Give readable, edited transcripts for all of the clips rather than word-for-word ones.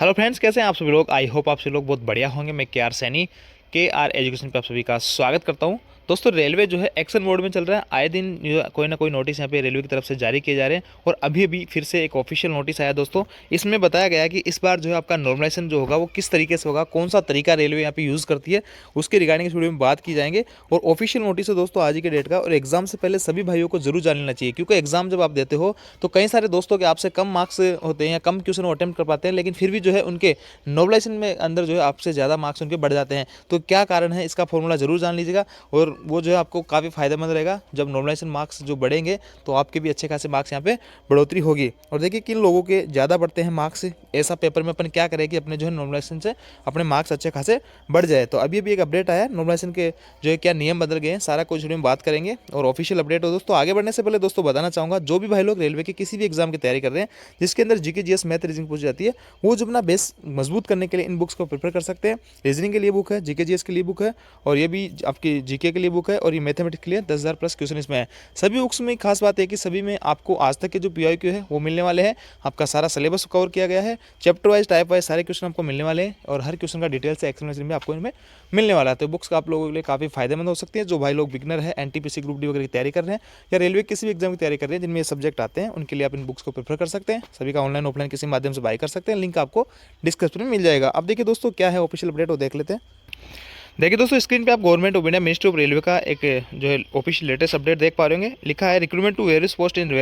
Hello friends, कैसे हैं आप सभी लोग। आई होप आप सभी लोग बहुत बढ़िया होंगे। मैं के आर सैनी के आर एजुकेशन पे आप सभी का स्वागत करता हूं। दोस्तों, रेलवे जो है एक्शन मोड में चल रहा है। आए दिन कोई ना कोई नोटिस यहाँ पे रेलवे की तरफ से जारी किए जा रहे हैं और अभी अभी फिर से एक ऑफिशियल नोटिस आया दोस्तों। इसमें बताया गया है कि इस बार जो है आपका नॉर्मलाइजेशन जो होगा वो किस तरीके से होगा, कौन सा तरीका रेलवे यहाँ पे यूज़ करती है, उसके रिगार्डिंग इस वीडियो में बात की जाएंगे। और ऑफिशियल नोटिस है दोस्तों आज के डेट का, और एग्जाम से पहले सभी भाइयों को जरूर जान लेना चाहिए, क्योंकि एग्जाम जब आप देते हो तो कई सारे दोस्तों के आपसे कम मार्क्स होते हैं या कम क्वेश्चन वो अटेम्प्ट कर पाते हैं, लेकिन फिर भी जो है उनके नॉर्मलाइजेशन में अंदर जो है आपसे ज़्यादा मार्क्स उनके बढ़ जाते हैं। तो क्या कारण है, इसका फॉर्मूला जरूर जान लीजिएगा और वो जो है आपको काफ़ी फायदेमंद रहेगा। जब नॉर्मलाइजेशन मार्क्स जो बढ़ेंगे तो आपके भी अच्छे खासे मार्क्स यहाँ पे बढ़ोतरी होगी। और देखिए किन लोगों के ज़्यादा बढ़ते हैं मार्क्स, ऐसा पेपर में अपन क्या करें कि अपने जो है नॉर्मलाइजेशन से अपने मार्क्स अच्छे खासे बढ़ जाए। तो अभी अभी एक अपडेट आया है नॉर्मलाइजेशन के जो है क्या नियम बदल गए हैं, सारा कुछ वीडियो में बात करेंगे और ऑफिशियल अपडेट हो। दोस्तों आगे बढ़ने से पहले दोस्तों बताना चाहूँगा, जो भी भाई लोग रेलवे के किसी भी एग्जाम की तैयारी कर रहे हैं जिसके अंदर जीके जीएस मैथ रीजनिंग पूछी जाती है, वो जो अपना बेस मजबूत करने के लिए इन बुक्स को प्रिपेयर कर सकते हैं। रीजनिंग के लिए बुक है, जीके जीएस के लिए बुक है, और ये भी आपकी जीके के लिए बुक है, और ये मैथमेटिक्स के लिए 10,000 प्लस क्वेश्चन इसमें है। सभी बुक्स में खास बात है कि सभी में आपको आज तक के जो पीआईक्यू है वो मिलने वाले हैं। आपका सारा सिलेबस कवर किया गया है, चैप्टर वाइज टाइप वाइज सारे क्वेश्चन आपको मिलने वाले हैं, और हर क्वेश्चन का डिटेल से एक्सप्लेनेशन भी आपको इनमें मिलने वाला है। तो बुक्स का आप लोगों के लिए काफ़ी फायदेमंद हो सकती है। जो भाई लोग बिगनर है, एनटीपीसी ग्रुप डी वगैरह की तैयारी कर रहे हैं या रेलवे किसी भी एग्जाम की तैयारी कर रहे हैं जिनमें ये सब्जेक्ट आते हैं, उनके लिए आप इन बुक्स को प्रेफर कर सकते हैं। सभी का ऑनलाइन ऑफलाइन किसी माध्यम से बाय कर सकते हैं, लिंक आपको डिस्क्रिप्शन में मिल जाएगा। अब देखिए दोस्तों क्या है ऑफिशियल अपडेट वो देख लेते हैं। देखिए दोस्तों, स्क्रीन पे आप government of India ministry of railway का एक जो है ऑफिशियल लेटेस्ट अपडेट देख पा रहे होंगे। लिखा है recruitment to various post in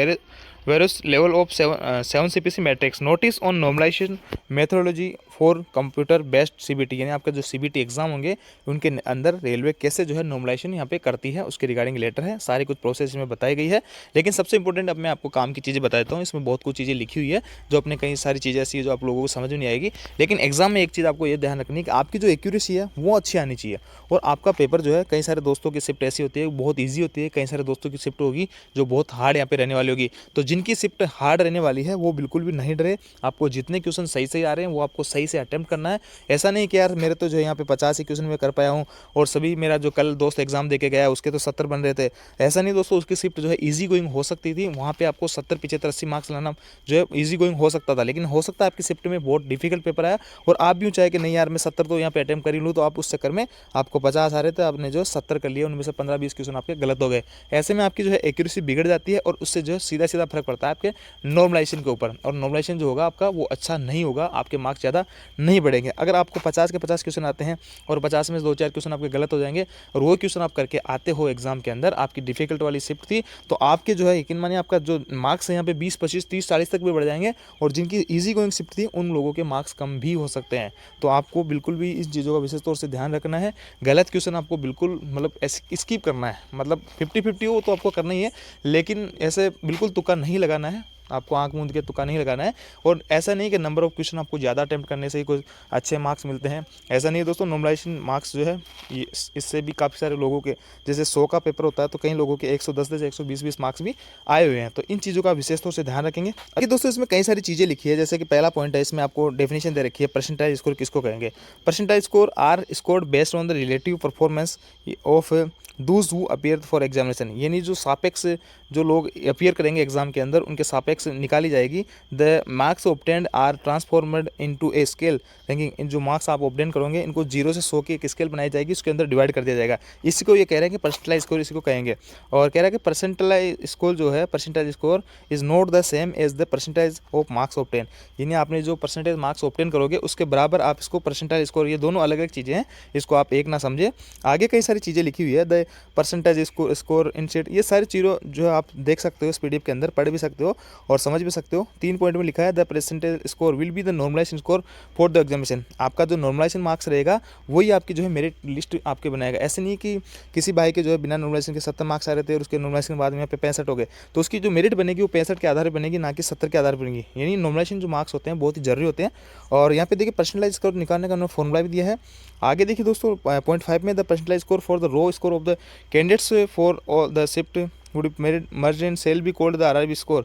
various level of 7 CPC matrix notice on normalization methodology for computer based CBT, यानी आपका जो सीबीटी एग्जाम होंगे उनके अंदर रेलवे कैसे जो है नॉर्मलाइजेशन यहाँ पे करती है उसके रिगार्डिंग लेटर है। सारी कुछ प्रोसेस में बताई गई है, लेकिन सबसे इंपॉर्टेंट अब मैं आपको काम की चीज़ें बताता हूँ। इसमें बहुत कुछ चीज़ें लिखी हुई है जो अपने कई सारी चीज़ें ऐसी है जो आप लोगों को समझ में नहीं आएगी, लेकिन एग्जाम में एक चीज़ आपको ये ध्यान रखनी है कि आपकी जो एक्यूरेसी है वो अच्छी आनी चाहिए। और आपका पेपर जो है, कई सारे दोस्तों की शिफ्ट ऐसी होती है बहुत ईजी होती है, कई सारे दोस्तों की शिफ्ट होगी जो बहुत हार्ड यहाँ पे रहने वाली होगी। तो जिनकी शिफ्ट हार्ड रहने वाली है वो बिल्कुल भी नहीं डरे। आपको जितने क्वेश्चन सही सही आ रहे हैं वो आपको सही से अटेम्प्ट करना है। ऐसा नहीं कि यार मेरे तो जो है यहाँ पे 50 ही क्वेश्चन में कर पाया हूँ और सभी मेरा जो कल दोस्त एग्जाम दे के गया उसके तो 70 बन रहे थे। ऐसा नहीं दोस्तों, उसकी शिफ्ट जो है ईजी गोइंग हो सकती थी, वहाँ पे आपको 70 75 80 मार्क्स लाना जो है ईजी गोइंग हो सकता था, लेकिन हो सकता है आपकी शिफ्ट में बहुत डिफिकल्ट पेपर आया और आप भी चाहे कि नहीं यार मैं 70 तो यहाँ पे अटेम्प्ट कर ही लूँ, तो आप उस चक्कर में आपको 50 आ रहे थे, आपने जो 70 कर लिया, उनमें से 15-20 क्वेश्चन आपके गलत हो गए। ऐसे में आपकी जो है एक्यूरेसी बिगड़ जाती है और उससे जो है सीधा सीधा फर्क पड़ता है आपके नॉर्मलाइजेशन के ऊपर, और नॉर्मलाइजेशन जो होगा आपका वो अच्छा नहीं होगा, आपके मार्क्स ज़्यादा नहीं बढ़ेंगे। अगर आपको 50 के 50 क्वेश्चन आते हैं और 50 में से 2-4 क्वेश्चन आपके गलत हो जाएंगे और वो क्वेश्चन आप करके आते हो एग्जाम के अंदर, आपकी डिफिकल्ट वाली शिफ्ट थी, तो आपके जो है यकीन मानिए आपका जो मार्क्स है यहाँ पे 20 25 30 40 तक भी बढ़ जाएंगे, और जिनकी ईजी गोइंग शिफ्ट थी उन लोगों के मार्क्स कम भी हो सकते हैं। तो आपको बिल्कुल भी इस चीज़ों का विशेष तौर से ध्यान रखना है। गलत क्वेश्चन आपको बिल्कुल मतलब स्किप करना है, मतलब 50-50 हो तो आपको करना ही है, लेकिन ऐसे बिल्कुल तुक्का नहीं लगाना है, आपको आंख मूंद के तुक्का नहीं लगाना है। और ऐसा नहीं कि नंबर ऑफ क्वेश्चन आपको ज़्यादा अटेम्प्ट करने से ही कुछ अच्छे मार्क्स मिलते हैं, ऐसा नहीं है दोस्तों। नॉर्मलाइजेशन मार्क्स जो है ये इससे भी काफ़ी सारे लोगों के, जैसे 100 का पेपर होता है तो कई लोगों के 110 से 120 मार्क्स भी आए हुए हैं। तो इन चीज़ों का विशेष तौर से ध्यान रखेंगे। अभी दोस्तों इसमें कई सारी चीज़ें लिखी है, जैसे कि पहला पॉइंट है, इसमें आपको डेफिनेशन दे रखी है परसेंटाइज स्कोर किसको कहेंगे। Percentile score are scored based on the relative performance of those who appear for examination, यानी जो सापेक्ष जो लोग अपीयर करेंगे एग्जाम के अंदर उनके सापेक्ष निकाली जाएगी। The marks obtained are transformed into a scale ranking, इन जो मार्क्स आप ऑब्टेन करोगे इनको 0 से 100 की एक स्केल बनाई जाएगी, उसके अंदर डिवाइड कर दिया जाएगा। इसी को ये कह रहे हैं कि परसेंटाइज स्कोर इसी को कहेंगे। और कह रहा है कि परसेंटाइज स्कोर जो है, percentile score is not the same as the percentile of marks obtain, यानी आपने जो परसेंटेज मार्क्स ऑब्टेन करोगे उसके बराबर आप इसको परसेंटाइज स्कोर, ये दोनों अलग अलग चीज़ें हैं, इसको आप एक ना समझे। आगे कई सारी चीज़ें लिखी हुई है, the percentage score in sheet, ये सारी चीज़ों जो है आप देख सकते हो इस पीडीएफ के अंदर, पढ़ भी सकते हो और समझ भी सकते हो। 3 पॉइंट में लिखा है the percentage score will be the normalization score for the examination, आपका जो नॉर्मलाइजेशन मार्क्स रहेगा वही आपकी जो है मेरिट लिस्ट आपके बनाएगा। ऐसे नहीं कि किसी भाई के जो है बिना नॉर्मलाइजेशन के 70 मार्क्स आ रहे थे और उसके नॉर्मलाइजेशन के बाद में यहाँ पे 65 हो गए, तो उसकी जो मेरिट बनेगी वो 65 के आधार पर बनेगी, ना कि 70 के आधार पर बनेगी। यानी नॉर्मलाइजेशन जो मार्क्स होते हैं बहुत ही जरूरी होते हैं। और यहाँ पे देखिए परसेंटाइज स्कोर निकालने का उन्होंने फॉर्मूला भी दिया है। आगे देखिए दोस्तों पॉइंट 5 में the percentile score for the raw score of the candidates for all the shift would be merged and shall be called the RRB score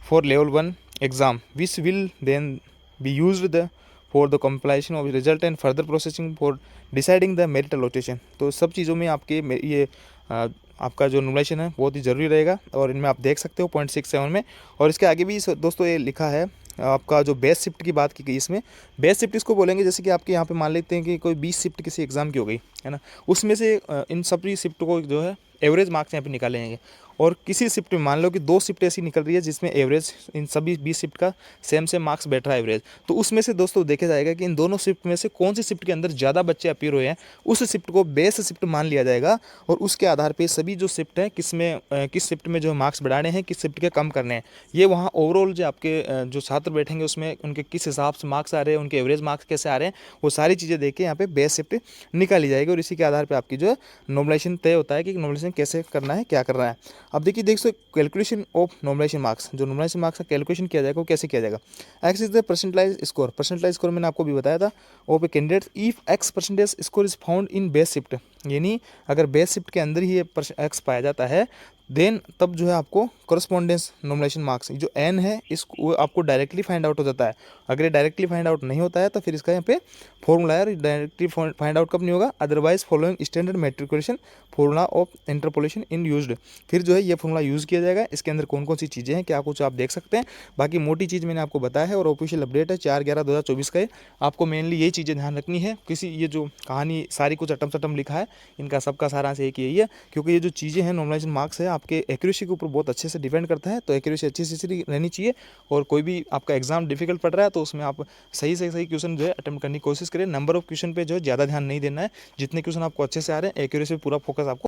for level 1 exam, which will then be used for the compilation of result and further processing for deciding the merit allocation। तो सब चीज़ों में आपके ये आपका जो normalisation है बहुत ही ज़रूरी रहेगा, और इनमें आप देख सकते हो 0.67 में। और इसके आगे भी दोस्तों ये लिखा है आपका जो बेस शिफ्ट की बात की गई, इसमें बेस शिफ्ट इसको बोलेंगे जैसे कि आपके यहाँ पे मान लेते हैं कि कोई 20 शिफ्ट किसी एग्ज़ाम की हो गई है ना, उसमें से इन सभी शिफ्ट को जो है एवरेज मार्क्स यहाँ पे निकाले जाएंगे। और किसी शिफ्ट में मान लो कि 2 शिफ्ट ऐसी निकल रही है जिसमें एवरेज इन सभी 20 शिफ्ट का सेम सेम मार्क्स बैठ रहा है एवरेज, तो उसमें से दोस्तों देखा जाएगा कि इन दोनों शिफ्ट में से कौन सी शिफ्ट के अंदर ज़्यादा बच्चे अपीयर हुए हैं, उस शिफ्ट को बेस शिफ्ट मान लिया जाएगा। और उसके आधार पर सभी जो शिफ्ट हैं किस शिफ्ट में जो मार्क्स बढ़ाने हैं, किस शिफ्ट के कम करने हैं, ये वहाँ ओवरऑल जो आपके जो छात्र बैठेंगे उसमें उनके किस हिसाब से मार्क्स आ रहे हैं, उनके एवरेज मार्क्स कैसे आ रहे हैं, वो सारी चीज़ें देख के यहाँ पे बेस शिफ्ट निकाली जाएगी। और इसी के आधार पे आपकी जो है नॉर्मलाइजेशन तय होता है कि नॉर्मलाइजेशन कैसे करना है, क्या करना है। अब देखिए देख so calculation of normalization marks, जो नॉर्मलाइजेशन मार्क्स का कैलकुलेशन किया जाएगा वो कैसे किया जाएगा। X is the percentile score, percentile score मैंने आपको भी बताया था। और candidate if X percentage score is found in base shift, यानी अगर बेस शिफ्ट के अंदर ही ये एक्स पाया जाता है, देन तब जो है आपको करस्पॉन्डेंस नॉर्मलाइजेशन मार्क्स जो एन है इसको आपको डायरेक्टली फाइंड आउट हो जाता है। अगर ये डायरेक्टली फाइंड आउट नहीं होता है तो फिर इसका यहाँ पे फॉर्मूला है, डायरेक्टली फाइंड आउट कब नहीं होगा, otherwise following standard matriculation formula of interpolation in used, फिर जो है ये फॉर्मूला यूज़ किया जाएगा। इसके अंदर कौन कौन सी चीज़ें हैं क्या कुछ आप देख सकते हैं, बाकी मोटी चीज़ मैंने आपको बताया है। और ऑफिशियल अपडेट है 4/11/2024 का, आपको मेनली यही चीज़ें ध्यान रखनी है। किसी ये जो कहानी सारी कुछ अटम सटम लिखा है, इनका सबका सारांश एक यही है, क्योंकि ये जो चीज़ें हैं नॉर्मलाइजेशन मार्क्स है आपके एक्यूरेसी के ऊपर बहुत अच्छे से डिपेंड करता है। तो एक्यूरेसी अच्छी से रहनी चाहिए। और कोई भी आपका एग्जाम डिफिकल्ट पड़ रहा है तो उसमें आप सही से सही क्वेश्चन जो है अटेम्प्ट करने की कोशिश करें। नंबर ऑफ क्वेश्चन पे जो है ज़्यादा ध्यान नहीं देना है, जितने क्वेश्चन आपको अच्छे से आ रहे हैं एक्यूरेसी पे पूरा फोकस आपको